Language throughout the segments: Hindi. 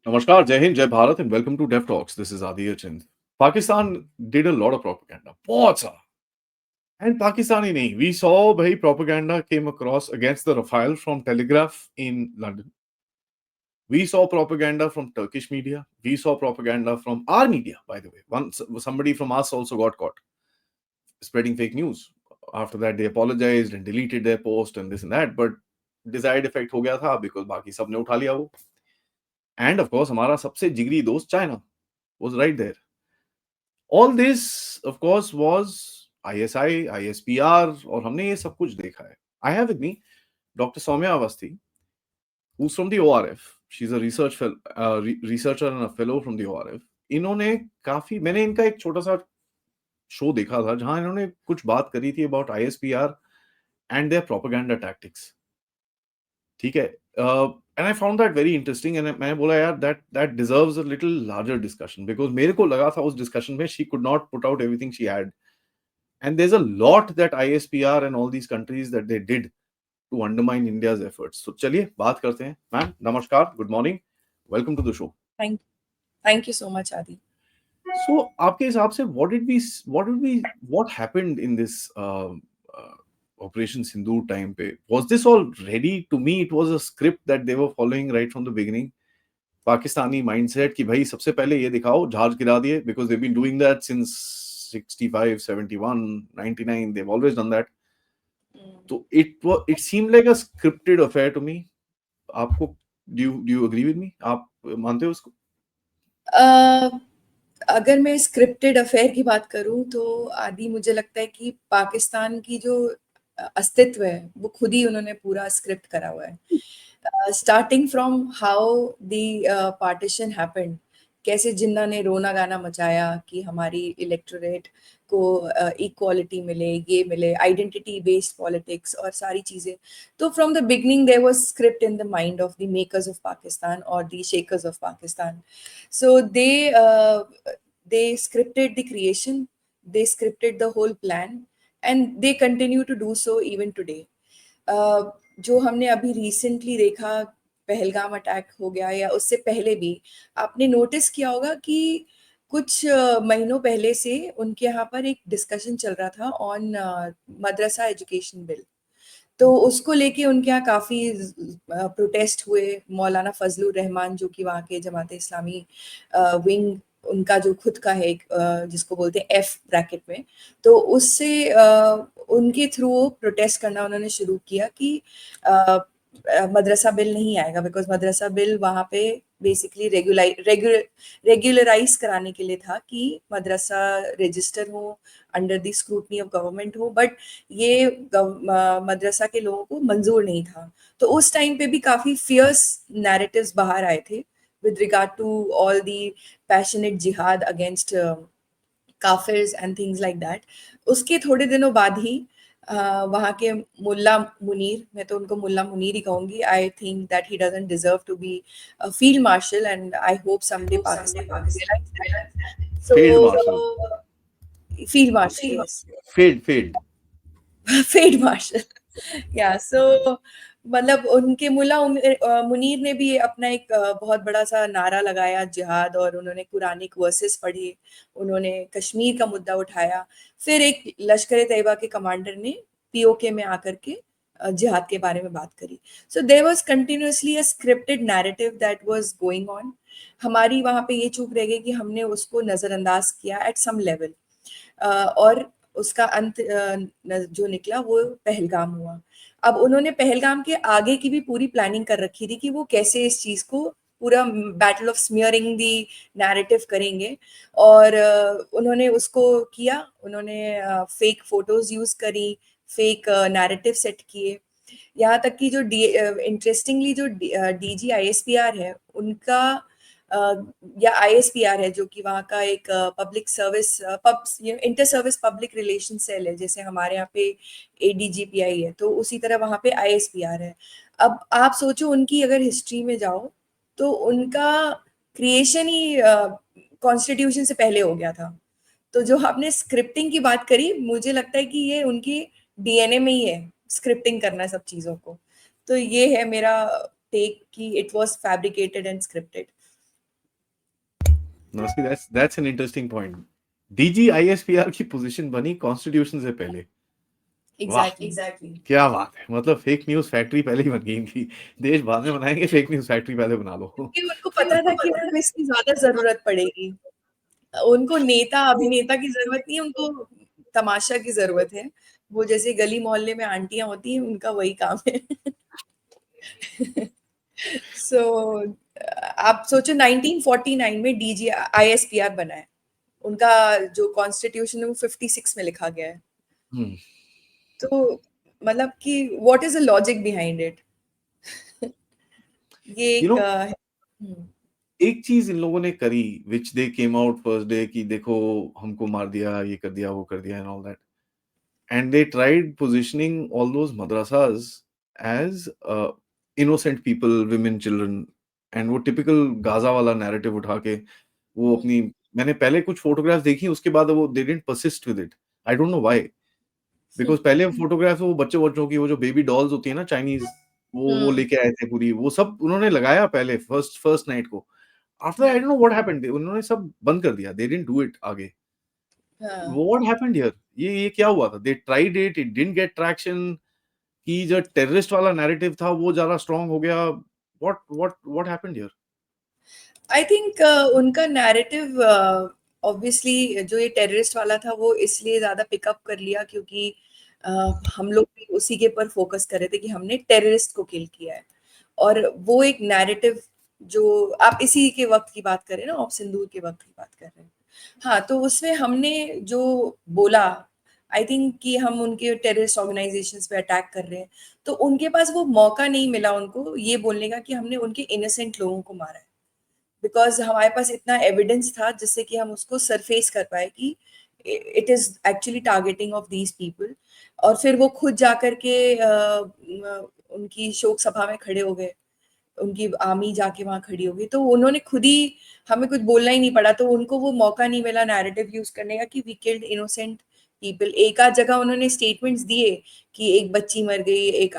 Namaskar, Jai Hind, Jai Bharat, and welcome to Dev Talks. This is Adi Chind. Pakistan did a lot of propaganda. बहुत सा. And Pakistani nahi. We saw bhai propaganda came across against the Rafale from Telegraph in London. We saw propaganda from Turkish media. We saw propaganda from our media, by the way. Once somebody from us also got caught spreading fake news. After that, they apologized and deleted their post and this and that. But desired effect हो गया था because बाकी सबने उठा लिया वो. And of course, हमारा सबसे जिगरी दोस्त China was right there. All this, of course, was ISI, ISPR, और हमने ये सब कुछ देखा है. I have with me Dr. Soumya Avasthi, who's from the ORF. She's a researcher and a fellow from the ORF. इन्होंने काफी मैंने इनका एक छोटा सा शो देखा था जहां इन्होंने कुछ बात करी थी about ISPR and their propaganda tactics. ठीक है. And I found that very interesting and मैंने बोला यार that deserves a little larger discussion because मेरे को लगा था उस discussion में she could not put out everything she had. And there's a lot that ISPR and all these countries that they did to undermine India's efforts. So चलिए बात करते हैं. Ma'am, namaskar, good morning, welcome to the show. Thank you so much, Adi. So आपके हिसाब से what happened in this Operation Sindoor time पे? Was this all ready? To me, it was a script that they were following right from the beginning. Pakistani mindset कि भाई सबसे पहले ये दिखाओ, जहाज गिरा दिए, because they've been doing that since 65, 71, 99. They've always done that. So it seemed like a scripted affair to me. आपको do you agree with me? आप मानते हो उसको? अगर मैं स्क्रिप्टेड अफेयर की बात करूं तो आदि मुझे लगता है कि पाकिस्तान की जो अस्तित्व है वो खुद ही उन्होंने पूरा स्क्रिप्ट करा हुआ है. Starting from how the partition happened, कैसे जिन्ना ने रोना गाना मचाया कि हमारी इलेक्टोरेट को इक्वालिटी मिले, ये मिले, आइडेंटिटी बेस्ड पॉलिटिक्स और सारी चीजें. तो from the beginning there was script in the mind of the makers of Pakistan और the shakers of Pakistan. So they scripted the creation, they scripted the whole plan, and they continue to do so even today. जो हमने अभी रिसेंटली देखा, पहलगाम अटैक हो गया या उससे पहले भी आपने नोटिस किया होगा कि कुछ महीनों पहले से उनके यहाँ पर एक डिस्कशन चल रहा था ऑन मदरसा एजुकेशन बिल. तो उसको लेके उनके यहाँ काफी प्रोटेस्ट हुए. मौलाना फजलुर रहमान जो कि वहाँ के जमात इस्लामी विंग, उनका जो खुद का है एक जिसको बोलते हैं एफ ब्रैकेट में, तो उससे उनके थ्रू प्रोटेस्ट करना उन्होंने शुरू किया कि मदरसा बिल नहीं आएगा, बिकॉज मदरसा बिल वहाँ पे बेसिकली रेगुलराइज कराने के लिए था कि मदरसा रजिस्टर हो, under the scrutiny of government हो, बट ये मदरसा के लोगों को मंजूर नहीं था. तो उस टाइम पे भी काफी फियर्स नैरेटिव्स बाहर आए थे with regard to all the passionate jihad against काफिर्स एंड थिंग्स लाइक दैट. उसके थोड़े दिनों बाद ही वहाँ के मुल्ला मुनीर, मैं तो उनको मुल्ला मुनीर ही कहूंगी, I think that he doesn't deserve to be a field marshal and I hope someday Pakistan realise that. Failed so marshal. Field marshal, yes. Failed. Field marshal, yeah. सो मतलब उनके मुल्ला मुनीर ने भी अपना एक बहुत बड़ा सा नारा लगाया जिहाद, और उन्होंने कुरानिक वर्सेस पढ़े, उन्होंने कश्मीर का मुद्दा उठाया. फिर एक लश्कर तैयबा के कमांडर ने पीओके में आकर के जिहाद के बारे में बात करी. So there was continuously a scripted narrative that was going on. हमारी वहां पे ये चूक रह गई कि हमने उसको नजरअंदाज किया एट सम लेवल, और उसका अंत जो निकला वो पहलगाम हुआ. अब उन्होंने पहलगाम के आगे की भी पूरी प्लानिंग कर रखी थी कि वो कैसे इस चीज को पूरा battle of smearing the narrative करेंगे, और उन्होंने उसको किया. उन्होंने फेक फोटोज यूज करी, फेक नैरेटिव सेट किए. यहाँ तक कि जो इंटरेस्टिंगली जो डीजी आईएसपीआर है उनका या आईएसपीआर है, जो कि वहाँ का एक public service inter service public relation cell है, जैसे हमारे यहाँ पे एडीजीपीआई है, तो उसी तरह वहाँ पे आईएसपीआर है. अब आप सोचो उनकी अगर हिस्ट्री में जाओ तो उनका क्रिएशन ही कॉन्स्टिट्यूशन से पहले हो गया था. तो जो आपने स्क्रिप्टिंग की बात करी, मुझे लगता है कि ये उनकी डीएनए में ही है, स्क्रिप्टिंग करना सब चीजों को. तो ये है मेरा टेक कि it was fabricated and scripted. No, see, that's an interesting point. DG ISPR की पोजीशन बनी कॉन्स्टिट्यूशन से पहले। वाह, एग्जैक्टली क्या बात है! मतलब फेक न्यूज़ फैक्ट्री पहले ही बन गई इनकी। देश बाद में बनाएंगे, फेक न्यूज़ फैक्ट्री पहले बना लो। क्योंकि उनको पता था कि उनको इसकी ज्यादा जरूरत पड़ेगी। उनको नेता अभिनेता की जरूरत नहीं है, उनको तमाशा की जरूरत है। वो जैसे गली मोहल्ले में आंटियां होती हैं, उनका वही काम है। सो आप सोचो 1949 में डीजी आईएसपीआर बना है। उनका जो कॉन्स्टिट्यूशन है वो 56 में लिखा गया है। हम्म, तो मतलब कि what is the logic behind it? ये यू एक नो हम्म, एक चीज इन लोगों ने करी विच दे केम आउट फर्स्ट डे कि देखो हमको मार दिया, ये कर दिया, वो कर दिया and all that, and they tried positioning all those मदरसास as innocent people, women, children, and वो टिपिकल गाजा वाला नैरेटिव उठा के वो हम्म, अपनी, मैंने पहले कुछ फोटोग्राफ्स देखी, उसके बाद वो they didn't persist with it. I don't know why, because पहले फोटोग्राफ्स वो बच्चों-वच्चों की, वो जो बेबी डॉल्स होती है ना चाइनीज़, वो हम्म, लेके आए थे पूरी, वो सब उन्होंने लगाया पहले फर्स्ट फर्स्ट नाइट को। After I don't know what happened, उन्होंने सब बंद कर दिया, दे डिडंट डू इट आगे। हाँ। What happened here? ये क्या हुआ था? They tried it, it didn't get traction, कि जो टेररिस्ट वाला नैरेटिव था वो ज़्यादा स्ट्रांग हो गया। What happened here? I think उनका नैरेटिव ऑब्वियसली जो ये टेररिस्ट वाला था वो इसलिए ज्यादा पिकअप कर लिया क्योंकि हम लोग भी उसी के पर फोकस कर रहे थे कि हमने टेररिस्ट को किल किया है। और वो एक नैरेटिव जो आप इसी के वक्त की बात कर रहे हैं ना, ऑप सिंदूर के वक्त की बात कर रहे हैं। हाँ, तो उसमें हमने जो बोला, आई थिंक कि हम उनके टेररिस्ट ऑर्गेनाइजेशंस पे अटैक कर रहे हैं, तो उनके पास वो मौका नहीं मिला उनको ये बोलने का कि हमने उनके इनोसेंट लोगों को मारा है। बिकॉज हमारे पास इतना एविडेंस था जिससे कि हम उसको सरफेस कर पाए कि it is actually targeting of these people. और फिर वो खुद जाकर के उनकी शोक सभा में खड़े हो गए, उनकी आर्मी जाके वहां खड़ी हो गई, तो उन्होंने खुद ही, हमें कुछ बोलना ही नहीं पड़ा, तो उनको वो मौका नहीं मिला नैरेटिव यूज करने का कि वी किल्ड इनोसेंट पीपल। एक आध जगह उन्होंने स्टेटमेंट्स दिए कि एक बच्ची मर गई, एक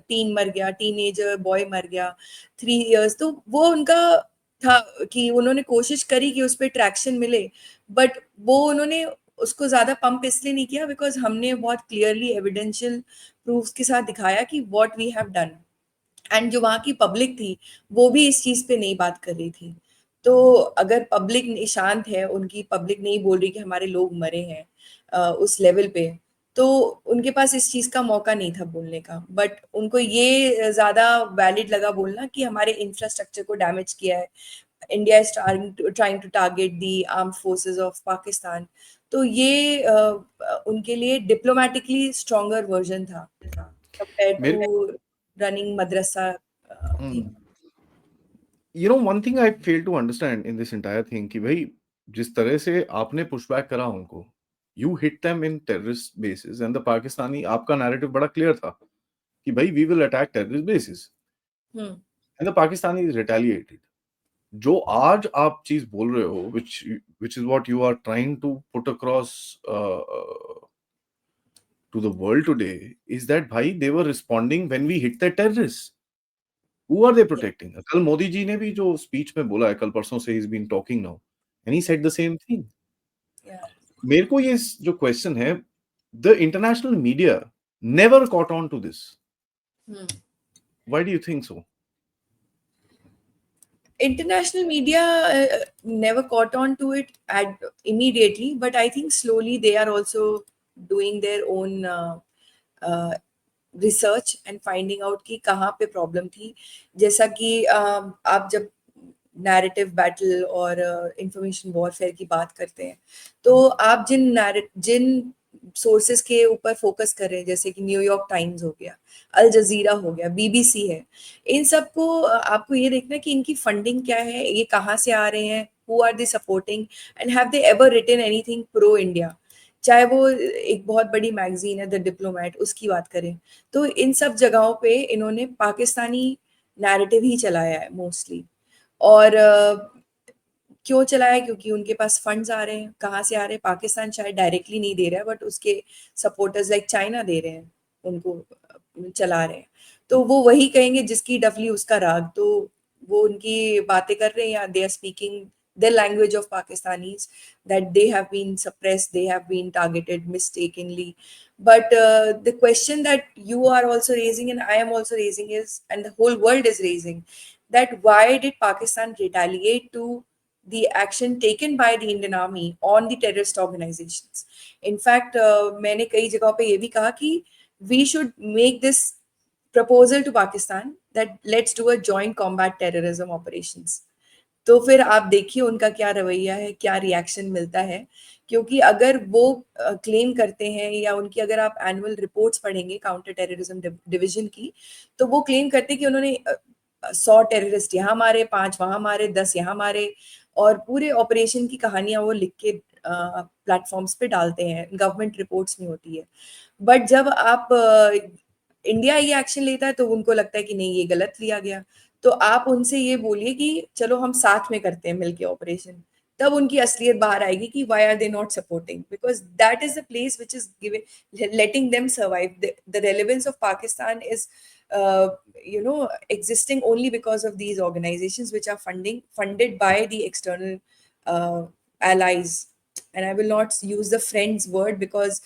टीन मर गया, टीनेजर बॉय मर गया, 3 इयर्स, तो वो उनका था कि उन्होंने कोशिश करी कि उस पर ट्रैक्शन मिले। बट वो उन्होंने उसको ज्यादा पंप इसलिए नहीं किया बिकॉज हमने बहुत क्लियरली एविडेंशियल प्रूफ्स के साथ दिखाया कि what we have done. And जो वहाँ की पब्लिक थी वो भी इस चीज पे नहीं बात कर रही थी। तो अगर पब्लिक शांत है, उनकी पब्लिक नहीं बोल रही कि हमारे लोग मरे हैं उस लेवल पे, तो उनके पास इस चीज का मौका नहीं था बोलने का। बट उनको ये ज्यादा वैलिड लगा बोलना कि हमारे इंफ्रास्ट्रक्चर को डैमेज किया है, India is trying to target the arm forces of Pakistan. तो ये उनके लिए डिप्लोमेटिकली स्ट्रॉन्गर वर्जन था कंपेयर मेरे to running madrasa thing. One thing I fail to understand in this entire thing कि भाई जिस तरह से आपने पुशबैक करा उनको, you hit them in terrorist bases and the Pakistani, आपका नैरेटिव बड़ा क्लियर था कि भाई we will attack terrorist bases hmm, and the Pakistani retaliated. जो आज आप चीज बोल रहे हो, which is what you are trying to put across to the world today, is that bhai they were responding when we hit the terrorists. Who are they yeah, protecting? कल मोदी जी ने भी जो स्पीच में बोला है, कल परसों से he's been talking now, and he said the same thing. yeah. मेरे को ये जो क्वेश्चन है, the international media never caught on to this. Hmm. Why do you think so? International media never caught on to it immediately, but I think slowly they are also doing their own uh, research and finding out कि कहाँ पे प्रॉब्लम थी। जैसा कि आप जब नैरेटिव बैटल और इंफॉर्मेशन वॉरफेयर की बात करते हैं, तो आप जिन सोर्सेस के ऊपर फोकस कर रहे हैं, जैसे कि न्यूयॉर्क टाइम्स हो गया, अल जजीरा हो गया, बीबीसी है, इन सबको आपको ये देखना है कि इनकी फंडिंग क्या है, ये कहाँ से आ रहे हैं, who are they supporting, and have they ever written anything pro India. चाहे वो एक बहुत बड़ी मैगजीन है द डिप्लोमेट, उसकी बात करें, तो इन सब जगहों पे इन्होंने पाकिस्तानी नैरेटिव ही चलाया है मोस्टली। और क्यों चलाया है? क्योंकि उनके पास फंड्स आ रहे हैं। कहाँ से आ रहे हैं? पाकिस्तान शायद डायरेक्टली नहीं दे रहा है, बट उसके सपोर्टर्स लाइक चाइना दे रहे हैं उनको, चला रहे हैं। तो वो वही कहेंगे जिसकी डफली उसका राग, तो वो उनकी बातें कर रहे हैं या they are speaking the language of Pakistanis, that they have been suppressed, they have been targeted mistakenly. But the question that you are also raising and I am also raising is, and the whole world is raising, that why did Pakistan retaliate to the action taken by the Indian army on the terrorist organizations? In fact, मैंने कई जगहों पे ये भी कहा कि we should make this proposal to Pakistan that let's do a joint combat terrorism operations. तो फिर आप देखिए उनका क्या रवैया है, क्या रिएक्शन मिलता है। क्योंकि अगर वो क्लेम करते हैं, या उनकी अगर आप एनुअल रिपोर्ट्स पढ़ेंगे काउंटर टेररिज्म डिवीजन की, तो वो क्लेम करते हैं कि उन्होंने 100 टेररिस्ट यहाँ मारे, 5 वहां मारे, 10 यहाँ मारे, और पूरे ऑपरेशन की कहानियां वो लिख के प्लेटफॉर्म्स पे डालते हैं, गवर्नमेंट रिपोर्ट्स में होती है। बट जब आप इंडिया ये एक्शन लेता है तो उनको लगता है कि नहीं, ये गलत लिया गया। तो आप उनसे ये बोलिए कि चलो हम साथ में करते हैं मिलके ऑपरेशन, तब उनकी असलियत बाहर आएगी कि why are they not supporting, because that is the place which is giving letting them survive. The relevance of Pakistan is existing only because of these organizations which are funded by the external allies. And I will not use the friends word because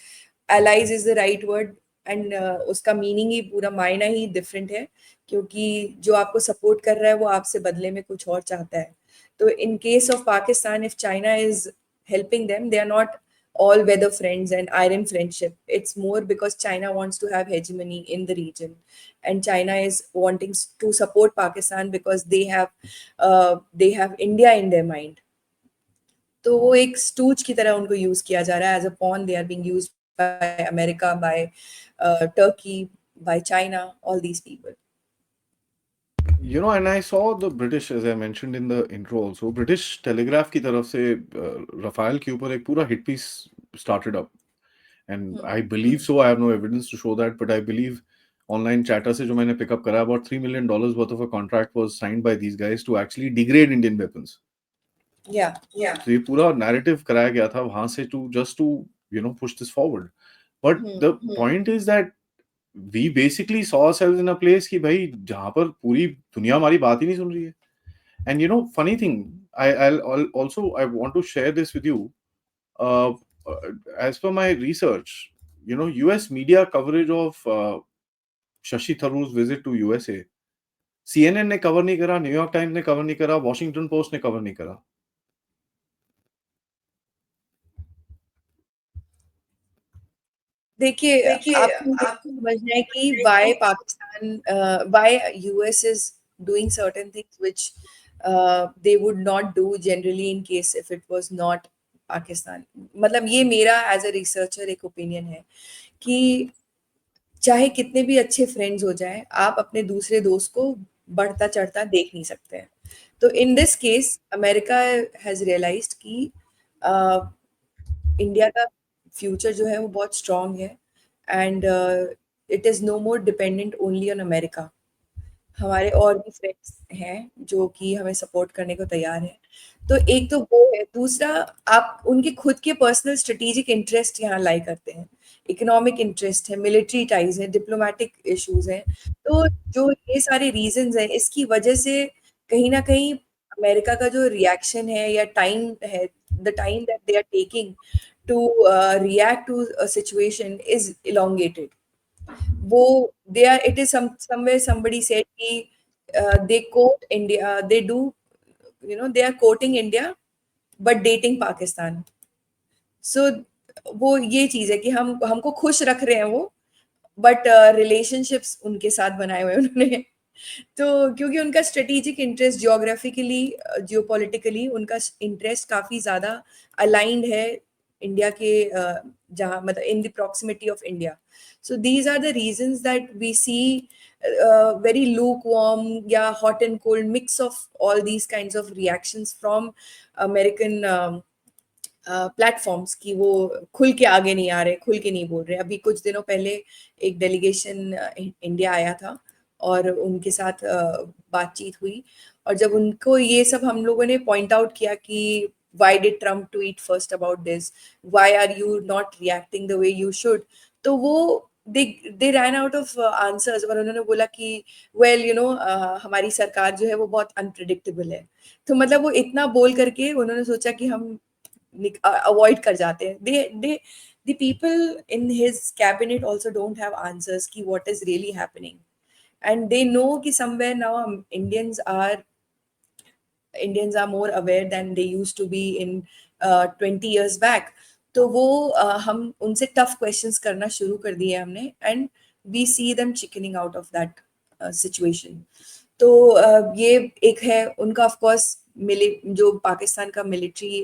allies is the right word, and उसका मीनिंग ही पूरा मायना ही डिफरेंट है, क्योंकि जो आपको सपोर्ट कर रहा है वो आपसे बदले में कुछ और चाहता है। तो in case of Pakistan, if China is helping them, they are not all weather friends and iron friendship. It's more because China wants to have hegemony in the region, and China is wanting to support Pakistan because they have India in their mind. तो वो एक स्टूज की तरह उनको यूज किया जा रहा है, as a pawn they are being used by America, by Turkey, by China, all these people. And I saw the British, as I mentioned in the intro also, British Telegraph की तरफ से रफाल के ऊपर एक पूरा hit piece started up. And I believe so, I have no evidence to show that, but I believe online chatter से जो मैंने pick up करा, about $3 million worth of a contract was signed by these guys to actually degrade Indian weapons. Yeah. तो ये पूरा narrative कराया गया था वहां से just to push this forward. But the point is that we basically saw ourselves in a place कि भाई जहां पर पूरी दुनिया हमारी बात ही नहीं सुन रही है. And funny thing, I'll also I want to share this with you. As per my research, US media coverage of Shashi Tharoor's visit to USA, CNN ने कवर नहीं करा, न्यूयॉर्क टाइम्स ने कवर नहीं करा, वॉशिंगटन पोस्ट ने कवर नहीं करा. देखिए, आपको समझना है कि why Pakistan, why US is doing certain things which they would not do generally in case if it was not Pakistan. मतलब ये मेरा एज अ रिसर्चर एक ओपिनियन है कि चाहे कितने भी अच्छे फ्रेंड्स हो जाएं, आप अपने दूसरे दोस्त को बढ़ता चढ़ता देख नहीं सकते हैं। तो in this case America has realised कि इंडिया का फ्यूचर जो है वो बहुत स्ट्रांग है, and it is no more dependent only on America. हमारे और भी फ्रेंड्स हैं जो कि हमें सपोर्ट करने को तैयार हैं। तो एक तो वो है, दूसरा आप उनके खुद के पर्सनल स्ट्रेटेजिक इंटरेस्ट यहाँ लाई करते हैं, इकोनॉमिक इंटरेस्ट है, मिलिट्री टाइज है, डिप्लोमेटिक इश्यूज हैं। तो जो ये सारे रीजंस हैं, इसकी वजह से कहीं ना कहीं अमेरिका का जो रिएक्शन है या टाइम है, the time that they are taking to react to a situation is elongated. वो they are, it is somewhere somebody said कि they quote India, they do, they are quoting India but dating Pakistan. So वो ये चीज है कि हमको खुश रख रहे हैं वो, बट रिलेशनशिप्स उनके साथ बनाए हुए उन्होंने। तो क्योंकि उनका स्ट्रेटेजिक इंटरेस्ट जियोग्राफिकली, जियोपॉलिटिकली उनका इंटरेस्ट काफी ज्यादा अलाइंड है इंडिया के, जहाँ मतलब in the proximity of India. So these are the reasons that we see very lukewarm या hot and cold mix of all these kinds of reactions from American platforms की वो खुल के आगे नहीं आ रहे, खुल के नहीं बोल रहे। अभी कुछ दिनों पहले एक डेलीगेशन इंडिया आया था और उनके साथ बातचीत हुई, और जब उनको ये सब हम लोगों ने पॉइंट आउट किया कि why did Trump tweet first about this, why are you not reacting the way you should, तो वो दे रैन आउट ऑफ आंसर्स और उन्होंने बोला कि वेल यू नो हमारी सरकार जो है वो बहुत अनप्रिडिक्टेबल है। तो मतलब वो इतना बोल करके उन्होंने सोचा कि हम अवॉइड कर जाते हैं। दे the people in his cabinet also don't have answers ki what is really happening, and they know ki somewhere now Indians are more aware than they used to be in 20 years back. तो वो हम उनसे टफ क्वेश्चंस करना शुरू कर दिए हमने, and we see them chickening out of that situation. तो ये एक है उनका ऑफ कोर्स जो पाकिस्तान का मिलिट्री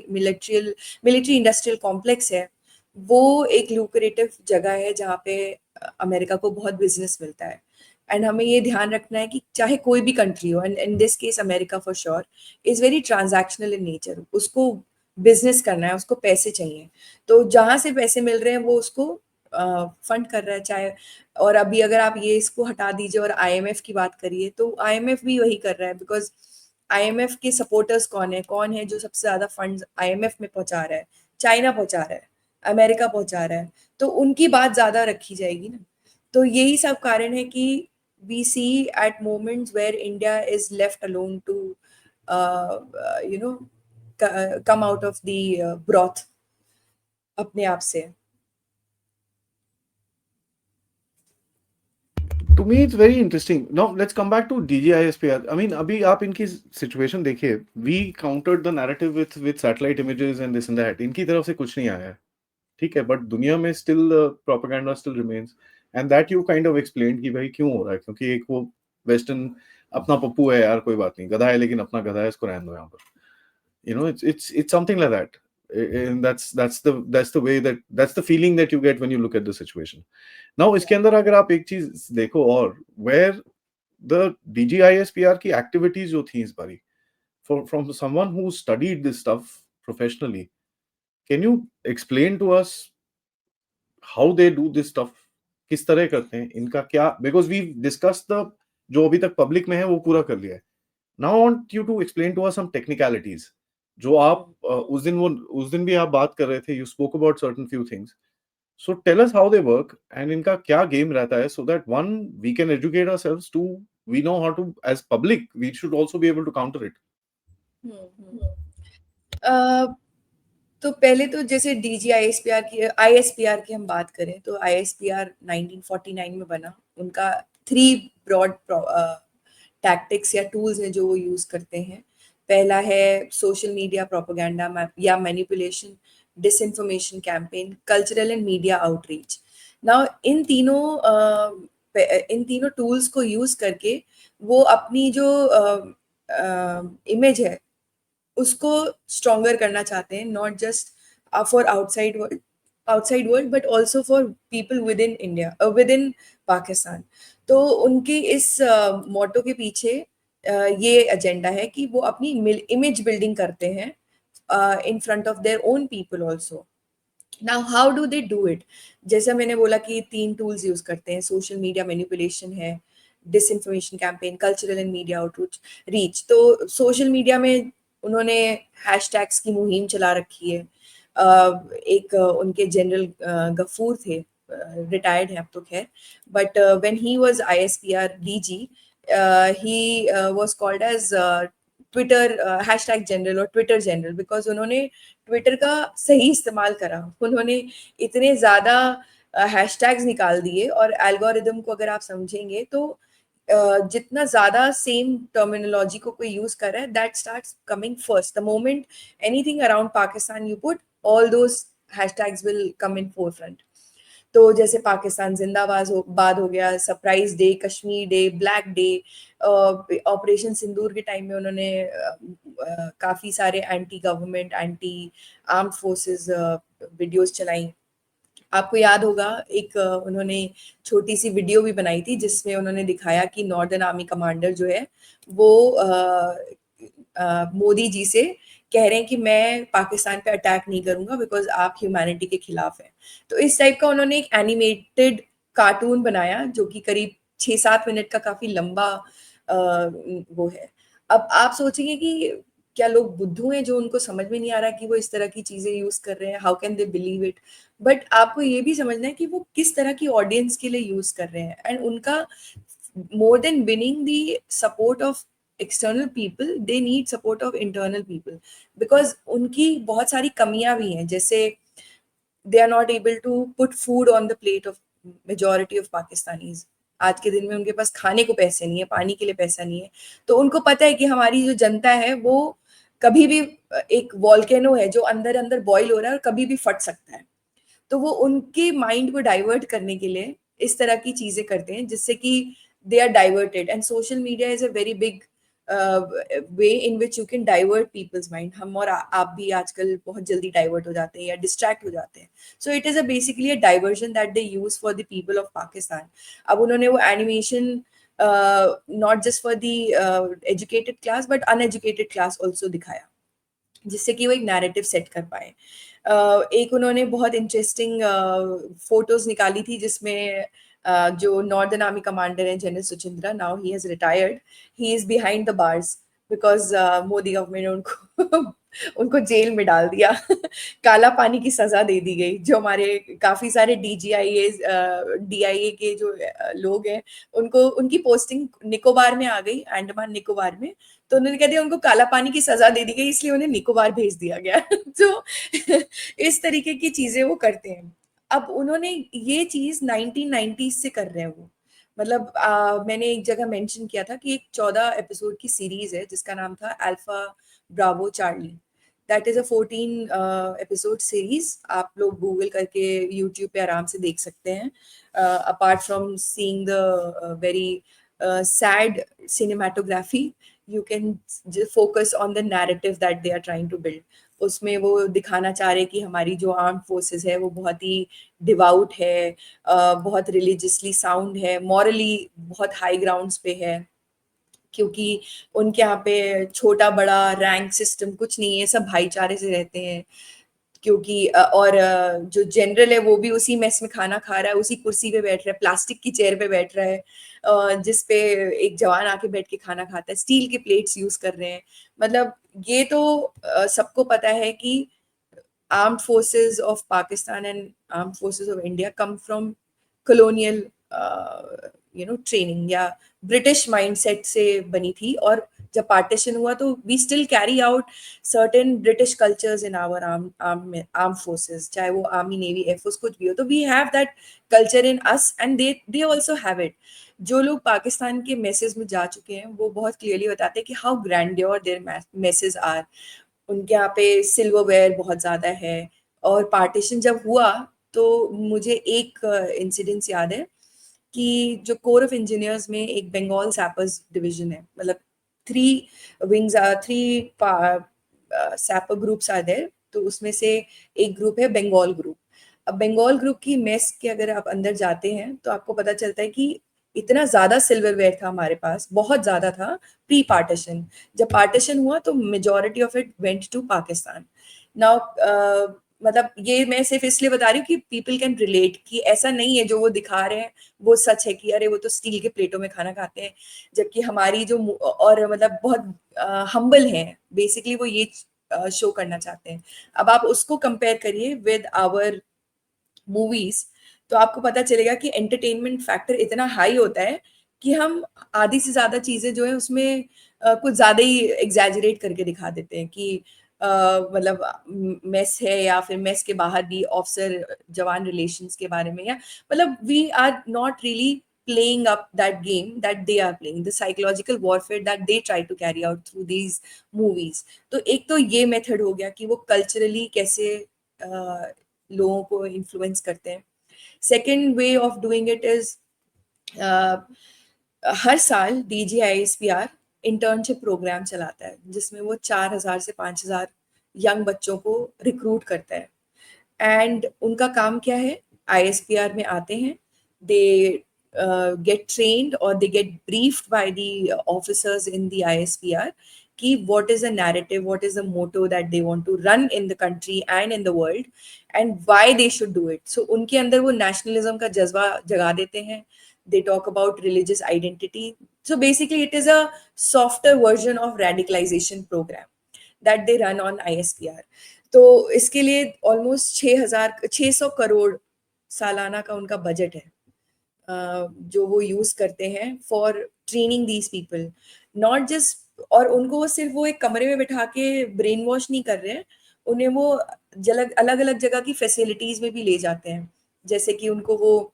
इंडस्ट्रियल कॉम्प्लेक्स है, वो एक लुक्रेटिव जगह है जहाँ पे अमेरिका को बहुत बिजनेस मिलता है। एंड हमें ये ध्यान रखना है कि चाहे कोई भी कंट्री हो, and in this case America for sure is very transactional in nature. उसको बिजनेस करना है, उसको पैसे चाहिए, तो जहां से पैसे मिल रहे हैं वो उसको फंड कर रहा है। चाहे और अभी अगर आप ये इसको हटा दीजिए और आईएमएफ की बात करिए, तो आईएमएफ भी वही कर रहा है, बिकॉज आईएमएफ के सपोर्टर्स कौन है जो सबसे ज्यादा फंड्स आईएमएफ में पहुंचा रहा है? चाइना पहुंचा रहा है, अमेरिका पहुंचा रहा है, तो उनकी बात ज्यादा रखी जाएगी ना। तो यही सब कारण है कि we see at moments where India is left alone to you know come out of the broth अपने आप से। To me, it's very interesting. Now, let's come back to DGISPR. I mean, अभी आप इनकी situation देखिए. We countered the narrative with satellite images and this and that. इनकी तरफ से कुछ नहीं आया है, ठीक है. But दुनिया में still propaganda still remains, and that you kind of explained कि भाई क्यों हो रहा है, क्योंकि एक वो Western अपना पप्पू है यार, कोई बात नहीं, गधा है लेकिन अपना गधा है, इसको रहने दो यहाँ पर. You know, it's something like that. And that's the way that's the feeling that you get when you look at the situation. Now, इसके अंदर अगर आप एक चीज देखो, और where the DGISPR की activities जो थी इस बारी, from someone who studied this stuff professionally, can you explain to us how they do this stuff? किस तरह करते हैं इनका क्या? Because we've discussed the जो अभी तक पब्लिक में है वो पूरा कर लिया है. Now I want you to explain to us some technicalities. जो आप उस दिन भी आप बात कर रहे थे, you spoke about certain few things. So tell us how they work and इनका क्या गेम रहता है, so that one, we can educate ourselves, two, we know how to, as public, we should also be able to counter it. तो पहले तो जैसे आईएसपीआर की हम बात करें, तो आईएसपीआर 1949 में बना। उनका 3 ब्रॉड टैक्टिक्स या टूल्स हैं जो वो यूज करते हैं। पहला है सोशल मीडिया प्रोपेगेंडा या manipulation, disinformation campaign, cultural and media outreach. Now in तीनों टूल्स को यूज करके वो अपनी जो इमेज है उसको स्ट्रॉन्गर करना चाहते हैं, not just for outside world but also for people with in India, with in Pakistan. तो उनके इस मोटो के पीछे ये एजेंडा है कि वो अपनी इमेज बिल्डिंग करते हैं in front of their own people also. Now how do they do it? जैसा मैंने बोला कि 3 टूल्स यूज करते हैं। सोशल मीडिया मैनिपुलेशन है, disinformation campaign, cultural and media outreach reach. तो सोशल मीडिया में उन्होंने हैशटैग्स की मुहिम चला रखी है। एक उनके जनरल गफूर थे, रिटायर्ड हैं अब तो खैर, but when he was ISPR DG he was called as Twitter hashtag general और ट्विटर जनरल, बिकॉज उन्होंने ट्विटर का सही इस्तेमाल करा। उन्होंने इतने ज्यादा हैशटैग्स निकाल दिए, और एल्गोरिदम को अगर आप समझेंगे तो जितना ज्यादा सेम टर्मिनोलॉजी को कोई यूज कर रहा है, that starts coming first. The moment anything around Pakistan you put, all those hashtags will come in forefront. तो जैसे पाकिस्तान जिंदाबाद हो गया, surprise day, Kashmir day, black day, operation Sindoor के टाइम में उन्होंने काफी सारे anti government, anti armed forces videos चलाई। आपको याद होगा एक उन्होंने छोटी सी वीडियो भी बनाई थी जिसमें उन्होंने दिखाया कि नॉर्दर्न आर्मी कमांडर जो है वो मोदी जी से कह रहे हैं कि मैं पाकिस्तान पे अटैक नहीं करूंगा बिकॉज आप ह्यूमैनिटी के खिलाफ हैं। तो इस टाइप का उन्होंने एक एनिमेटेड कार्टून बनाया जो कि करीब 6-7 मिनट का काफी लंबा वो है। अब आप सोचेंगे कि क्या लोग बुद्धू हैं जो उनको समझ में नहीं आ रहा कि वो इस तरह की चीजें यूज कर रहे हैं, how can they believe it. But आपको ये भी समझना है कि वो किस तरह की ऑडियंस के लिए यूज कर रहे हैं, एंड उनका more than winning the support of external people, they need support of internal people, because उनकी बहुत सारी कमियां भी हैं, जैसे they are not able to put food on the plate of majority of Pakistanis। आज के दिन में उनके पास खाने को पैसे नहीं है, पानी के लिए पैसा नहीं है, तो उनको पता है कि हमारी जो जनता है वो कभी भी एक वॉल्केनो है जो अंदर अंदर बॉईल हो रहा है और कभी भी फट सकता है। तो वो उनके माइंड को डाइवर्ट करने के लिए इस तरह की चीजें करते हैं जिससे कि they are diverted, and social media is a very big way in which you can divert people's mind. हम और आप भी आजकल बहुत जल्दी डाइवर्ट हो जाते हैं या डिस्ट्रैक्ट हो जाते हैं। So it is a basically a diversion that they use for the people of Pakistan. अब उन्होंने वो animation not just for the educated class but uneducated class also दिखाया, जिससे कि वो एक नैरेटिव सेट कर पाए। एक उन्होंने बहुत इंटरेस्टिंग फोटोज निकाली थी जिसमें जो नॉर्दर्न आर्मी कमांडर है general Suchindra, now he has retired, he is behind the bars because Modi government ने उनको उनको जेल में डाल दिया। काला पानी की सजा दे दी गई। जो हमारे काफी सारे डीआईए के जो लोग हैं, उनको उनकी पोस्टिंग निकोबार में आ गई, अंडमान निकोबार में, तो उन्होंने कह दिया उनको काला पानी की सजा दे दी गई, इसलिए उन्हें निकोबार भेज दिया गया। तो इस तरीके की चीजें वो करते हैं। अब उन्होंने ये चीज 1990s से कर रहे हैं वो। मतलब मैंने एक जगह मेंशन किया था कि एक 14 एपिसोड की सीरीज है जिसका नाम था alpha Bravo Charlie. That is a 14 episode series. आप लोग गूगल करके यूट्यूब पे आराम से देख सकते हैं। Apart from seeing the very sad cinematography, you can focus on the narrative that they are trying to build। उसमें वो दिखाना चाह रहे कि हमारी जो आर्म फोर्सेस है वो बहुत ही डिवाउट है, बहुत रिलीजियसली साउंड है, मॉरली बहुत हाई ग्राउंड्स पे है, क्योंकि उनके यहाँ पे छोटा बड़ा रैंक सिस्टम कुछ नहीं है, सब भाईचारे से रहते हैं। क्योंकि जो जनरल है वो भी उसी मेस में खाना खा रहा है, उसी कुर्सी पे बैठ रहा है, प्लास्टिक की चेयर पे बैठ रहा है, जिस पे एक जवान आके बैठ के खाना खाता है, स्टील के प्लेट्स यूज कर रहे हैं। मतलब ये तो सबको पता है कि armed forces of Pakistan and armed forces of India come from colonial training या ब्रिटिश माइंडसेट से बनी थी। और जब पार्टीशन हुआ तो we still carry out certain British cultures in our arm forces, चाहे वो आर्मी नेवी एयरफोर्स कुछ भी हो, तो we have that culture in us and they also have it. जो लोग पाकिस्तान के मैसेज में जा चुके हैं वो बहुत क्लियरली बताते हैं कि how grandeur their message are. उनके यहाँ पे सिल्वरवेयर बहुत ज्यादा है। और पार्टीशन जब हुआ तो मुझे एक इंसिडेंस याद है कि जो कोर ऑफ इंजीनियर्स में एक बंगाल सैपर्स डिवीजन है, मतलब three wings three sapper groups are there, तो उसमें से एक ग्रुप है बंगाल ग्रुप। अब बंगाल ग्रुप की मेस के अगर आप अंदर जाते हैं तो आपको पता चलता है कि इतना ज्यादा सिल्वरवेयर था हमारे पास, बहुत ज्यादा था प्री पार्टीशन। जब पार्टीशन हुआ तो majority of it went to Pakistan. Now मतलब ये मैं सिर्फ इसलिए बता रही हूँ कि पीपल कैन रिलेट कि ऐसा नहीं है जो वो दिखा रहे हैं वो सच है कि अरे वो तो स्टील के प्लेटों में खाना खाते हैं, जबकि हमारी जो और मतलब बहुत हम्बल है, बेसिकली वो ये शो करना चाहते हैं। अब आप उसको कंपेयर करिए विद आवर मूवीज, तो आपको पता चलेगा कि एंटरटेनमेंट फैक्टर इतना हाई होता है कि हम आधी से ज्यादा चीजें जो है उसमें कुछ ज्यादा ही एग्जैजरेट करके दिखा देते हैं कि मतलब मेस है या फिर मेस के बाहर भी ऑफिसर जवान रिलेशंस के बारे में, या मतलब we are not really playing up that game that they are playing, the psychological warfare that they try to carry out through these movies। तो एक तो ये मेथड हो गया कि वो कल्चरली कैसे लोगों को इन्फ्लुएंस करते हैं। Second way of doing it is हर साल DGISPR इंटर्नशिप प्रोग्राम चलाता है जिसमें वो 4,000 से 5,000 यंग बच्चों को रिक्रूट करता है। एंड उनका काम क्या है, ISPR में आते हैं, दे get trained or they get briefed by the officers in the ISPR कि what is the narrative, what is the motto that they want to run in the country and in the world and why they should do it। So उनके अंदर वो nationalism का जज्बा जगा देते हैं। They talk about religious identity। So basically it is a softer version of radicalization program। that they run on ISPR. तो इसके लिए ऑलमोस्ट 600 करोड़ सालाना का उनका बजट है, जो वो यूज करते हैं for training these people, not just. और उनको वो सिर्फ वो एक कमरे में बिठा के ब्रेन वॉश नहीं कर रहे हैं, उन्हें वो अलग अलग जगह की फैसिलिटीज में भी ले जाते हैं, जैसे कि उनको वो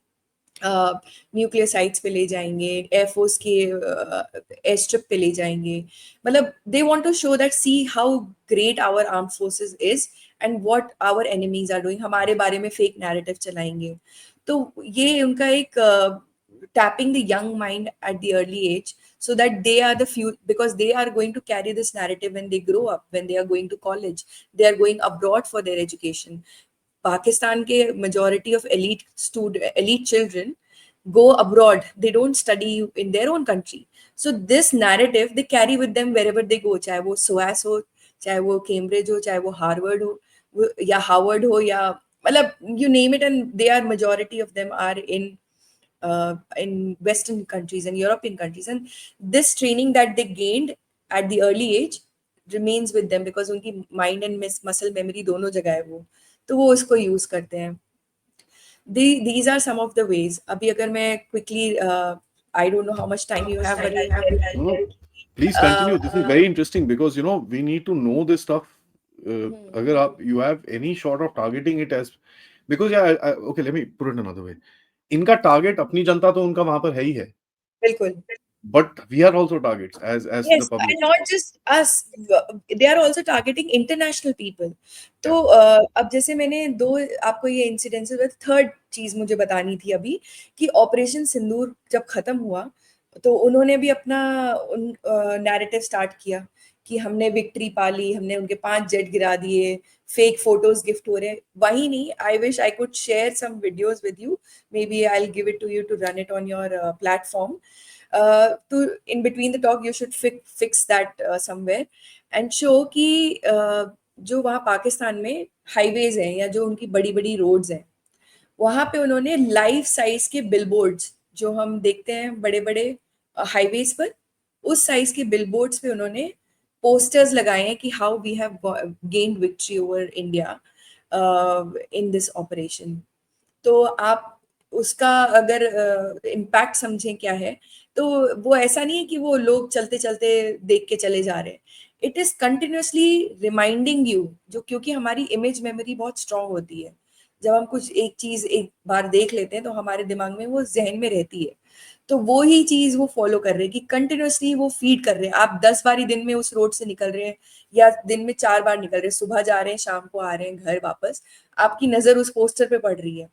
न्यूक्लियर साइट्स पे ले जाएंगे, एयरफोर्स के एयर स्ट्रिप पे ले जाएंगे। मतलब they want to show that see how great our arm forces is and what our enemies are doing, हमारे बारे में फेक नैरेटिव चलाएंगे। तो ये उनका एक tapping the young mind at the early age, so that they are the few, because they are going to carry this narrative when they grow up, when they are going to college, they are going abroad for their education. Pakistan ke majority of elite children go abroad. They don't study in their own country. So this narrative they carry with them wherever they go. चाहे वो SOAS हो, चाहे वो Cambridge हो, चाहे वो Harvard हो, या Howard हो, या मतलब you name it, and they are majority of them are in Western countries and European countries, and this training that they gained at the early age remains with them because उनकी mind and muscle memory दोनों जगह है वो, तो वो उसको यूज करते हैं। These are some of the ways. अभी अगर मैं quickly, I don't know how much time you have, but No, please continue. This is very interesting because we need to know this stuff. अगर आप you have any sort of targeting it as, because okay, let me put it another way. इनका टारगेट अपनी जनता तो उनका वहां पर है ही है, बिल्कुल। but we are also targets as the Yes, public. and not just us, they are also targeting international people. तो अब जैसे मैंने दो आपको ये इंसिडेंसेस में, थर्ड चीज मुझे बतानी थी अभी, कि ऑपरेशन सिंदूर जब खत्म हुआ तो उन्होंने भी अपना नैरेटिव स्टार्ट किया कि हमने विक्ट्री पाली, हमने उनके 5 जेट गिरा दिए, फेक फोटोज गिफ्ट हो रहे हैं। वही नहीं, I wish I could share some videos with you, maybe I will give it to you to run it on your platform. तो in between the talk you should fix that somewhere and show कि जो वहाँ पाकिस्तान में हाईवेज हैं या जो उनकी बड़ी बड़ी रोड्स हैं, वहाँ पे उन्होंने लाइफ साइज के बिलबोर्ड्स जो हम देखते हैं बड़े बड़े हाईवेज पर, उस साइज के बिलबोर्ड्स पे उन्होंने पोस्टर्स लगाए हैं कि how we have gained victory over India in this operation. तो आप उसका अगर इम्पैक्ट समझें क्या है, तो वो ऐसा नहीं है कि वो लोग चलते चलते देख के चले जा रहे हैं। It is continuously reminding you, जो क्योंकि हमारी इमेज मेमोरी बहुत स्ट्रांग होती है, जब हम कुछ एक चीज एक बार देख लेते हैं तो हमारे दिमाग में वो जहन में रहती है। तो वो ही चीज वो फॉलो कर रहे हैं कि कंटिन्यूसली वो फीड कर रहे हैं। आप 10 बार ही दिन में उस रोड से निकल रहे हैं या दिन में 4 बार निकल रहे हैं, सुबह जा रहे हैं, शाम को आ रहे हैं घर वापस, आपकी नजर उस पोस्टर पे पड़ रही है।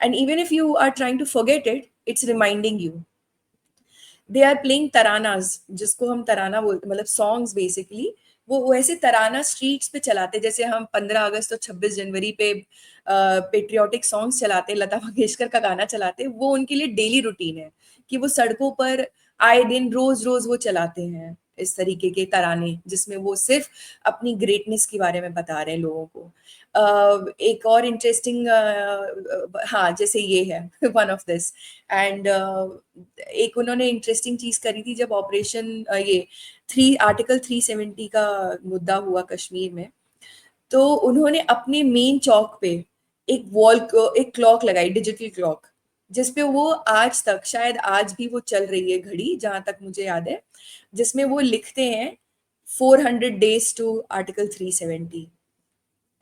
And even if you are trying to forget it, it's reminding you. They are playing taranas, जिसको हम तराना बोलते, मतलब songs basically। वो ऐसे तराना स्ट्रीट्स पे चलाते, जैसे हम 15 अगस्त और 26 जनवरी पे पेट्रियोटिक सॉन्ग्स चलाते, लता मंगेशकर का गाना चलाते, वो उनके लिए डेली रूटीन है कि वो सड़कों पर आए दिन रोज रोज वो चलाते हैं इस तरीके के तराने, जिसमें वो सिर्फ अपनी ग्रेटनेस के बारे में बता रहे हैं लोगों को। एक और इंटरेस्टिंग, हाँ जैसे ये है वन ऑफ दिस, एंड एक उन्होंने इंटरेस्टिंग चीज करी थी जब ऑपरेशन ये आर्टिकल 370 का मुद्दा हुआ कश्मीर में, तो उन्होंने अपने मेन चौक पे एक क्लॉक लगाई, डिजिटल क्लॉक, जिसपे वो आज तक, शायद आज भी वो चल रही है घड़ी जहां तक मुझे याद है, जिसमें वो लिखते हैं 400 डेज टू आर्टिकल 370।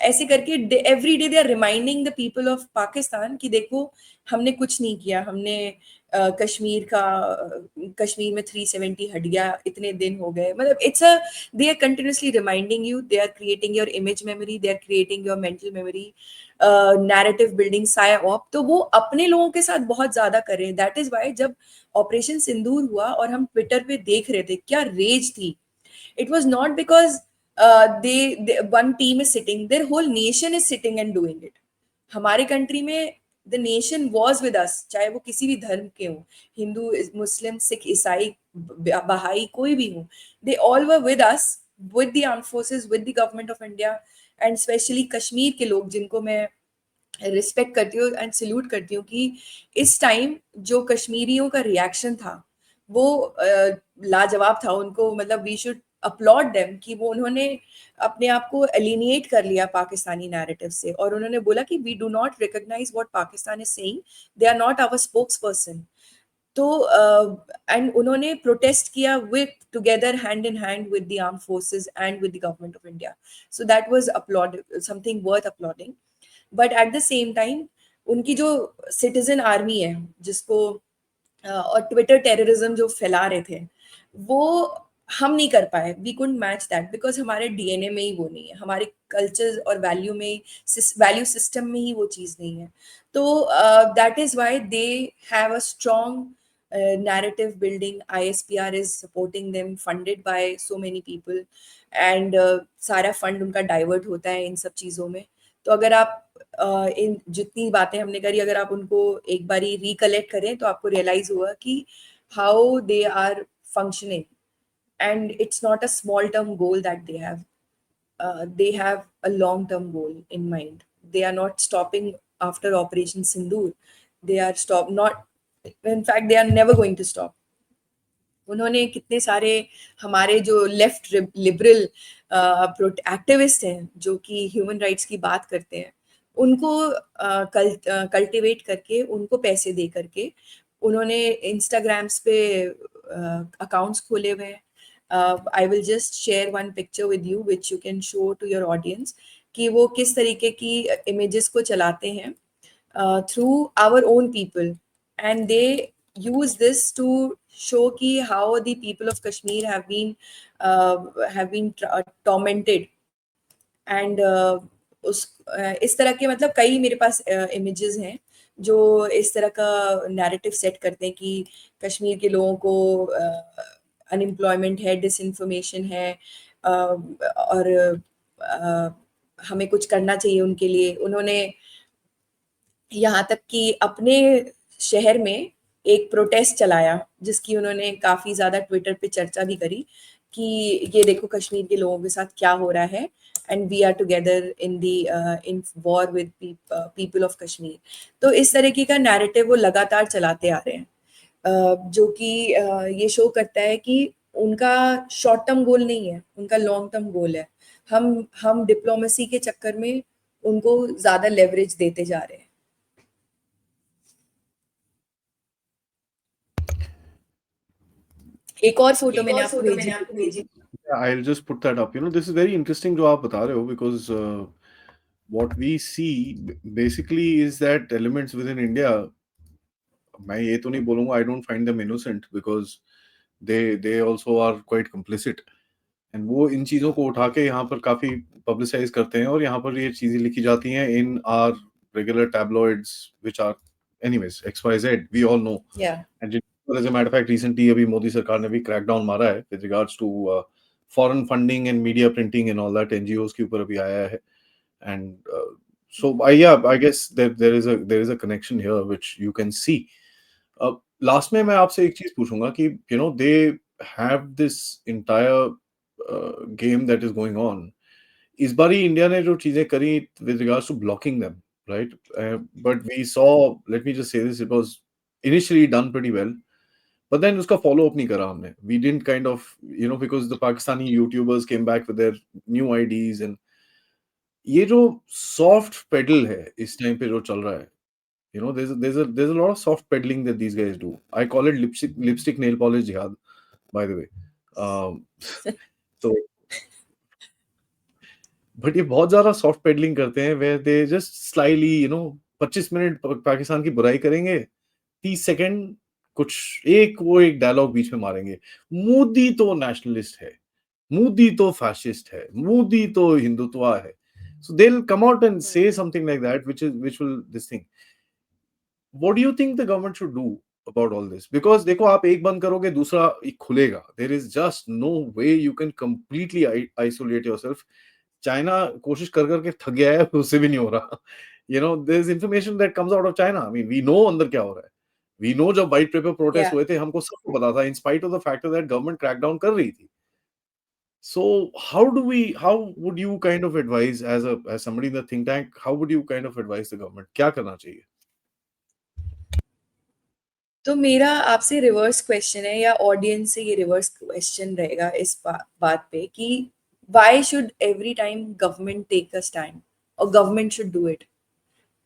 ऐसे करके every day they are reminding the people of Pakistan कि देखो हमने कुछ नहीं किया, हमने कश्मीर में 370 हट गया, इतने दिन हो गए। मतलब it's a, they are continuously reminding you, they are creating your image memory, they are creating your mental memory, narrative building, psyop. तो वो अपने लोगों के साथ बहुत ज्यादा कर रहे हैं। दैट इज वाई जब ऑपरेशन सिंदूर हुआ और हम ट्विटर पे देख रहे थे, क्या रेज थी। It was not because one team is sitting, their whole nation is sitting and doing it. हमारे कंट्री में the nation was with us, चाहे वो किसी भी धर्म के हो, हिंदू, मुस्लिम, सिख, ईसाई, बहाई, कोई भी हो, they all were with us, with the armed forces, with the government of India, and especially Kashmir के लोग जिनको मैं रिस्पेक्ट करती हूँ एंड सल्यूट करती हूँ कि इस टाइम जो कश्मीरियों का रिएक्शन था वो लाजवाब था। उनको, मतलब वी शुड applaud them कि वो उन्होंने अपने आप को alienate कर लिया पाकिस्तानी narrative से और उन्होंने बोला कि we do not recognize what Pakistan is saying, they are not our spokesperson. तो एंड उन्होंने प्रोटेस्ट किया with together hand in hand with the arm forces and with the government of India. So that was upload something worth uploading. But at the same time उनकी जो सिटीजन आर्मी है जिसको और ट्विटर टेररिज्म जो फैला रहे थे वो हम नहीं कर पाए. We couldn't match that because हमारे डीएनए में ही वो नहीं है, हमारे कल्चर और वैल्यू में वैल्यू सिस्टम में ही वो चीज़ नहीं है. तो that is why they have a strong narrative building. ISPR is supporting them, funded by so many people, and सारा फंड उनका डाइवर्ट होता है इन सब चीज़ों में. तो अगर आप इन जितनी बातें हमने करी अगर आप उनको एक बारी रिकलेक्ट करें तो आपको रियलाइज हुआ कि how they are functioning. And it's not a small term goal that they have. They have a long term goal in mind. They are not stopping after Operation Sindoor. They are in fact they are never going to stop. उन्होंने कितने सारे हमारे जो लेफ्ट लिबरल एक्टिविस्ट हैं जो कि ह्यूमन राइट्स की बात करते हैं उनको कल्टिवेट करके उनको पैसे दे करके उन्होंने इंस्टाग्राम्स पे अकाउंट्स खोले हुए हैं. I will just share one picture with you which you can show to your audience कि वो किस तरीके की इमेजेस को चलाते हैं through our own people. And they use this to show ki how the people of Kashmir have been tormented. And इस तरह के मतलब कई मेरे पास images हैं जो इस तरह का narrative set करते हैं कि कश्मीर के लोगों को अनएम्प्लॉयमेंट है, डिसइंफॉर्मेशन है और हमें कुछ करना चाहिए उनके लिए. उन्होंने यहाँ तक कि अपने शहर में एक प्रोटेस्ट चलाया जिसकी उन्होंने काफी ज्यादा ट्विटर पे चर्चा भी करी कि ये देखो कश्मीर के लोगों के साथ क्या हो रहा है and we are together in war with people of Kashmir. तो इस तरीके का नैरेटिव वो लगातार चलाते आ रहे हैं जो कि ये शो करता है कि उनका शॉर्ट टर्म गोल नहीं है, उनका लॉन्ग टर्म गोल है. हम डिप्लोमेसी के चक्कर में उनको ज्यादा लेवरेज देते जा रहे हैं. एक और फोटो मैंने आपको भेजी. I'll just put that up. This is very interesting जो आप बता रहे हो because what we see basically is that elements within India, मैं ये तो नहीं बोलूँगा I don't find them innocent because they also are quite complicit. And वो इन चीज़ों को उठा के यहाँ पर काफ़ी publicize करते हैं और यहाँ पर ये चीज़ें लिखी जाती हैं in our regular tabloids which are anyways XYZ we all know. Yeah. And as a matter of fact recently अभी मोदी सरकार ने भी crackdown मारा है with regards to foreign funding and media printing and all that. NGOs के ऊपर अभी आया है. And so I guess there is a connection here which you can see. Last में मैं आपसे एक चीज पूछूंगा कि they have this entire game that is going on. इस बारी इंडिया ने जो चीजें करी with regards to blocking them, right? But we saw, let me just say this, it was initially done pretty well. But then उसका follow up नहीं करा हमने. We didn't kind of, because the Pakistani YouTubers came back with their new IDs and ये जो soft pedal है इस टाइम पे जो चल रहा है, there's a lot of soft peddling that these guys do. I call it lipstick nail polish jihad, by the way. So, but ये बहुत ज्यादा soft peddling करते हैं where they just slyly, 25 minute Pakistan की बुराई करेंगे, 30 सेकंड वो एक डायलॉग बीच में मारेंगे. मोदी तो नेशनलिस्ट है, मोदी तो फैशिस्ट है, मोदी तो हिंदुत्वा है. So they'll come out and say something like that, which will this thing. What do you think the government should do about all this? Because देखो आप एक बंद करोगे दूसरा एक खुलेगा. There is just no way you can completely isolate yourself. China कोशिश कर करके थक गया है, उससे भी नहीं हो रहा. There's information that comes out of China. I mean, we know अंदर क्या हो रहा है. We know जब white paper protest हुए थे हमको सबको पता था, in spite of the fact that government crackdown कर रही थी. So how would you kind of advise as somebody in the think tank, how would you kind of advise the government? क्या करना चाहिए? तो मेरा आपसे रिवर्स क्वेश्चन है, या ऑडियंस से ये रिवर्स क्वेश्चन रहेगा इस बात पे कि why should every time government take a stand और गवर्नमेंट शुड डू इट?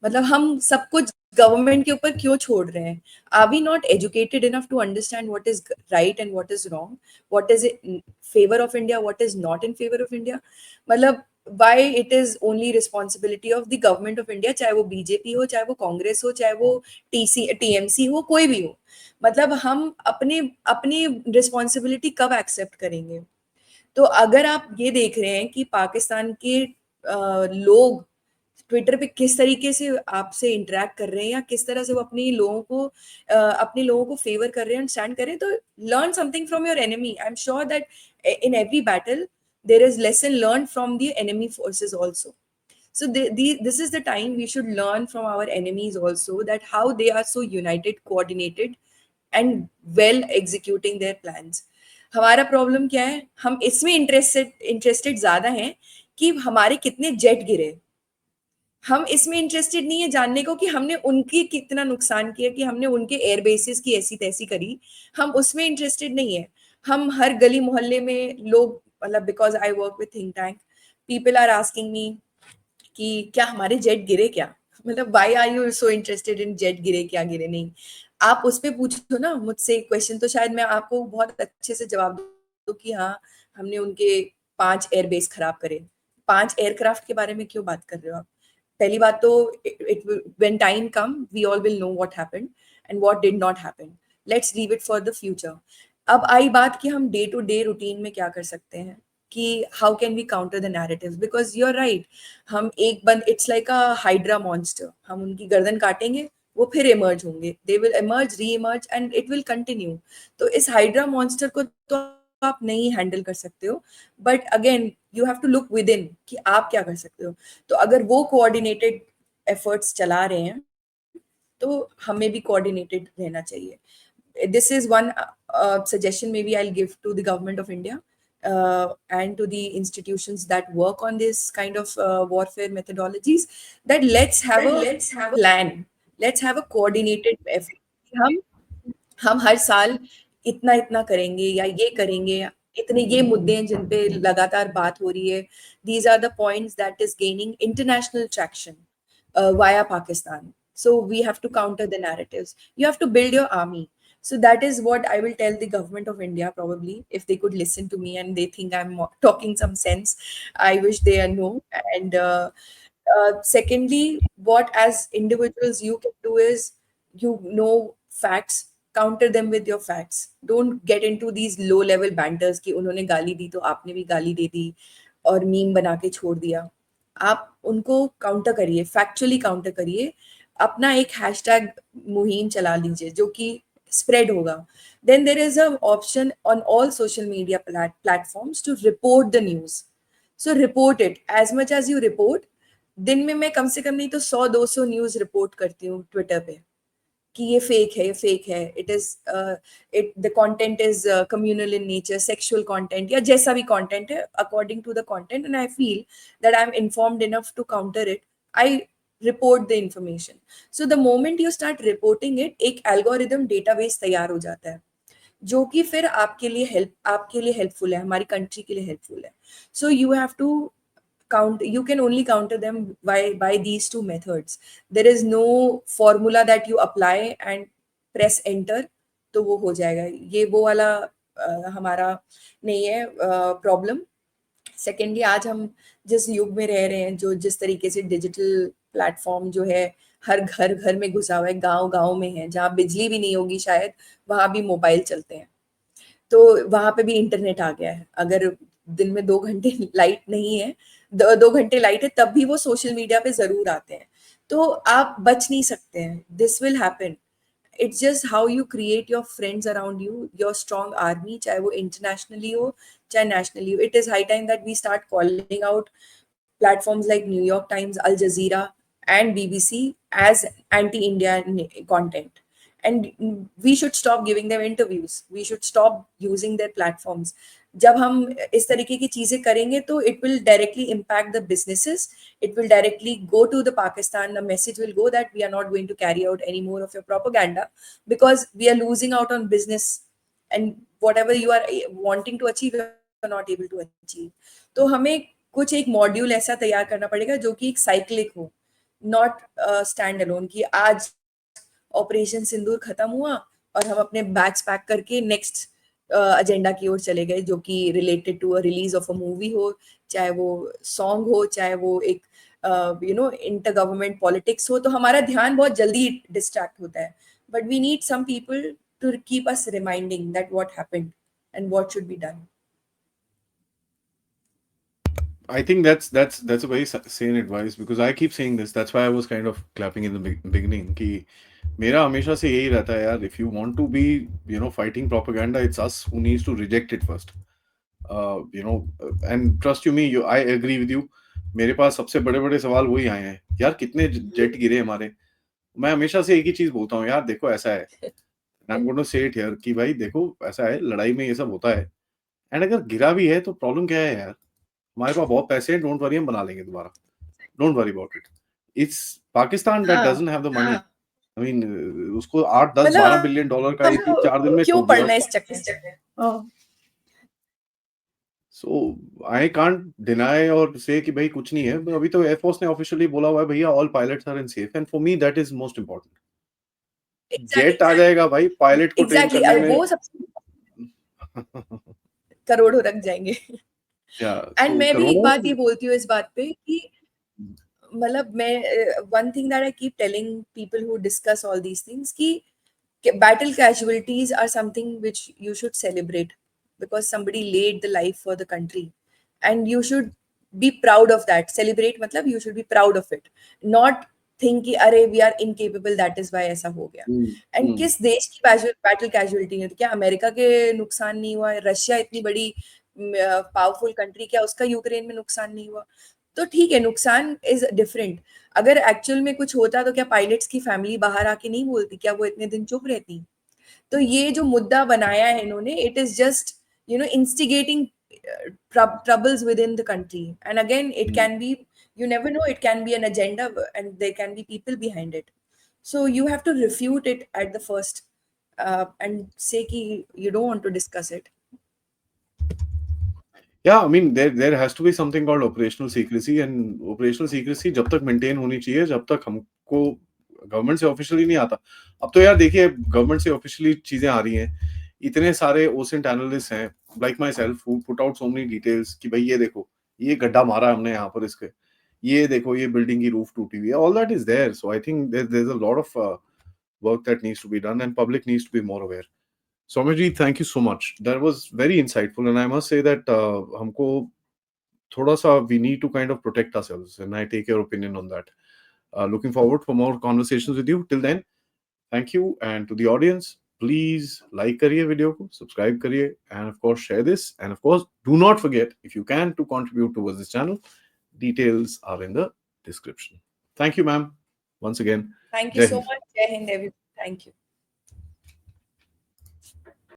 मतलब हम सब कुछ गवर्नमेंट के ऊपर क्यों छोड़ रहे हैं? Are we not educated enough to understand what is right and what is wrong, what is in favour of India, what is not in favour of India? मतलब why it is only responsibility of the government of India, चाहे वो बीजेपी हो, चाहे वो कांग्रेस हो, चाहे वो टीएमसी हो, कोई भी हो? मतलब हम अपने अपनी रिस्पॉन्सिबिलिटी कब एक्सेप्ट करेंगे? तो अगर आप ये देख रहे हैं कि पाकिस्तान के लोग ट्विटर पे किस तरीके से आपसे इंटरेक्ट कर रहे हैं, या किस तरह से वो अपने लोगों को फेवर कर रहे हैं, स्टैंड कर रहे हैं, तो learn something from your enemy. I am sure that in every battle there is lesson learned from the enemy forces also. So this is the time we should learn from our enemies also, that how they are so united, coordinated and well executing their plans. हमारा प्रॉब्लम क्या है? हम इसमें इंटरेस्टेड ज्यादा हैं कि हमारे कितने जेट गिरे. हम इसमें इंटरेस्टेड नहीं है जानने को कि हमने उनकी कितना नुकसान किया, कि हमने उनके एयर बेसिस की ऐसी तैसी करी. हम उसमें इंटरेस्टेड नहीं है. हम हर गली मोहल्ले में लोग, मतलब because I work with think tank, people are asking me कि क्या हमारे जेट गिरे क्या? मतलब why are you so interested in jet गिरे क्या गिरे नहीं? आप उस पे पूछो ना मुझसे क्वेश्चन, तो शायद मैं आपको बहुत अच्छे से जवाब दूं कि हाँ, हमने उनके 5 एयरबेस खराब करे. 5 एयरक्राफ्ट के बारे में क्यों बात कर रहे हो आप? पहली बात तो it when time come we all will know what happened and what did not happen. Let's leave it for the future. अब आई बात कि हम डे टू डे रूटीन में क्या कर सकते हैं, कि how can we counter the narratives, because you are right. हम एक बंद, it's like a hydra monster, हम उनकी गर्दन काटेंगे, वो फिर इमर्ज होंगे, they will emerge, reemerge and it will continue. तो इस हाइड्रा मॉन्स्टर को तो आप नहीं हैंडल कर सकते हो, but again you have to look within कि आप क्या कर सकते हो. तो अगर वो कोऑर्डिनेटेड एफर्ट्स चला रहे हैं, तो हमें भी कोऑर्डिनेटेड रहना चाहिए. This is one suggestion maybe I'll give to the government of India and to the institutions that work on this kind of warfare methodologies, that let's have a plan, let's have a coordinated effort. हम हम हर साल इतना इतना करेंगे, या ये करेंगे, या इतने ये मुद्दे हैं जिन पे लगातार बात हो रही है. These are the points that is gaining international traction via Pakistan. So we have to counter the narratives. You have to build your army. So that is what I will tell the government of India, probably, if they could listen to me and they think I'm talking some sense. I wish they know. And secondly, what as individuals you can do is, you know facts, counter them with your facts. Don't get into these low level banters कि उन्होंने गाली दी तो आपने भी गाली दे दी और मीम बना के छोड़ दिया. आप उनको काउंटर करिए, फैक्चुअली काउंटर करिए. अपना एक हैशटैग मुहिम चला लीजिए जो कि स्प्रेड होगा. Then there is a option on all social media platforms to report the news. So report it as much as you report. दिन में मैं कम से कम नहीं तो 100-200 न्यूज रिपोर्ट करती हूँ ट्विटर पे कि ये फेक है, ये फेक है. It is it the content is communal in nature, sexual content या जैसा भी कंटेंट है, according to the content, and I feel that I am informed enough to counter it. I report the information. So the moment you start reporting it, एक एल्गोरिदम डेटाबेस तैयार हो जाता है जो कि फिर आपके लिए हेल्पफुल है, हमारी कंट्री के लिए हेल्पफुल है. So you have to you can only counter them by these two methods. There is no formula that you apply and press enter तो वो हो जाएगा. ये वो वाला हमारा नहीं है प्रॉब्लम. सेकेंडली, आज हम जिस युग में रह रहे हैं, जो जिस तरीके से डिजिटल प्लेटफॉर्म जो है हर घर घर में घुसा हुआ है, गांव गांव में है, जहाँ बिजली भी नहीं होगी शायद, वहां भी मोबाइल चलते हैं. तो वहां पे भी इंटरनेट आ गया है. अगर दिन में 2 घंटे लाइट नहीं है, 2 घंटे लाइट है, तब भी वो सोशल मीडिया पे जरूर आते हैं. तो आप बच नहीं सकते हैं. This will happen. It's just how you create your friends around you, your strong army, चाहे वो इंटरनेशनली हो चाहे नेशनली हो. It is high time that we start calling out platforms like New York Times, Al Jazeera, and BBC as anti-Indian content. And we should stop giving them interviews. We should stop using their platforms. जब हम इस तरीके की चीजें करेंगे तो it will directly impact the businesses, it will directly go to the Pakistan, the message will go that we are not going to carry out any more of your propaganda because we are losing out on business and whatever you are wanting to achieve you are not able to achieve. तो हमें कुछ एक मॉड्यूल ऐसा तैयार करना पड़ेगा जो कि एक साइक्लिक हो, नॉट स्टैंड अलोन कि आज ऑपरेशन सिंदूर खत्म हुआ और हम अपने बैग्स पैक करके नेक्स्ट एजेंडा की ओर चले गए, जो कि related to a release of a movie हो, चाहे वो सॉन्ग हो, चाहे वो एक इंटर गवर्नमेंट पॉलिटिक्स हो, तो हमारा ध्यान बहुत जल्दी डिस्ट्रैक्ट होता है. But we need some people to keep us reminding that what happened and what should be done. I think that's a very sane advice because I keep saying this. That's why I was kind of clapping in the beginning. कि मेरा हमेशा से यही रहता है यार. If you want to be fighting propaganda, it's us who needs to reject it first. And trust you me, I agree with you. मेरे पास सबसे बड़े-बड़े सवाल वही आए हैं. यार कितने जेट गिरे हमारे. मैं हमेशा से एक ही चीज बोलता हूँ यार, देखो ऐसा है. I'm going to say it here कि भाई देखो ऐसा है, लड़ाई में ये सब होता है. एंड अगर गिरा भी है तो प्रॉब्लम क्या है यार, हमारे पास बहुत पैसे हैं, डोंट वरी, हम बना लेंगे दोबारा. Don't worry about it. It's Pakistan that doesn't have the money. I mean उसको 8 10 12 बिलियन डॉलर का एक ही 4 दिन में क्यों ठोक दिया. पढ़ना इस चक्कर. सो आई कांट डिनाई और से कि भाई कुछ नहीं है. अभी तो एयरफोर्स ने ऑफिशियली बोला हुआ है भैया all pilots are in safe, and for me that is most important. Jet आ जाएगा भाई, पायलट को ट्रेन करने में वो सबसे करोड़ों रख जाएंगे. एंड मैं भी एक बात ये बोलती हूँ इस बात पे कि मतलब मैं one thing that I keep telling people who discuss all these things कि battle casualties are something which you should celebrate because somebody laid the life for the country and you should be proud of that. Celebrate matlab you should be proud of it, not think कि अरे we are incapable that is why ऐसा हो गया. एंड किस देश की बैटल कैजुअलिटी है? क्या अमेरिका के नुकसान नहीं हुआ? रशिया इतनी बड़ी पावरफुल कंट्री, क्या उसका यूक्रेन में नुकसान नहीं हुआ? तो ठीक है, नुकसान इज डिफरेंट. अगर एक्चुअल में कुछ होता तो क्या पायलट्स की फैमिली बाहर आके नहीं बोलती? क्या वो इतने दिन चुप रहती? तो ये जो मुद्दा बनाया है इन्होंने, it is just instigating troubles within the country. And again, it can be, you never know, it can be an agenda and there can be people behind it. So you have to refute it at the first and say ki you don't want to discuss it. Yeah, I mean there has to be something called operational secrecy, and operational secrecy जब तक मेंटेन होनी चाहिए जब तक हमको गवर्नमेंट से ऑफिशियली नहीं आता. अब तो यार देखिए गवर्नमेंट से ऑफिशियली चीजें आ रही हैं. इतने सारे ओसेंट एनालिस्ट हैं like my self who put out so many details कि भाई ये देखो ये गड्ढा मारा है हमने यहाँ पर इसके, ये देखो ये बिल्डिंग की रूफ टूटी हुई है. All that is there. So I think there is a lot of work that needs to be done and public needs to be more aware. Soumyaji, thank you so much. That was very insightful, and I must say that हमको थोड़ा सा we need to kind of protect ourselves, and I take your opinion on that. Looking forward for more conversations with you. Till then, thank you, and to the audience, please like करिए वीडियो को, subscribe करिए, and of course share this, and of course do not forget if you can to contribute towards this channel. Details are in the description. Thank you, ma'am. Once again. Thank you so much. Jai Hind, everyone. Thank you.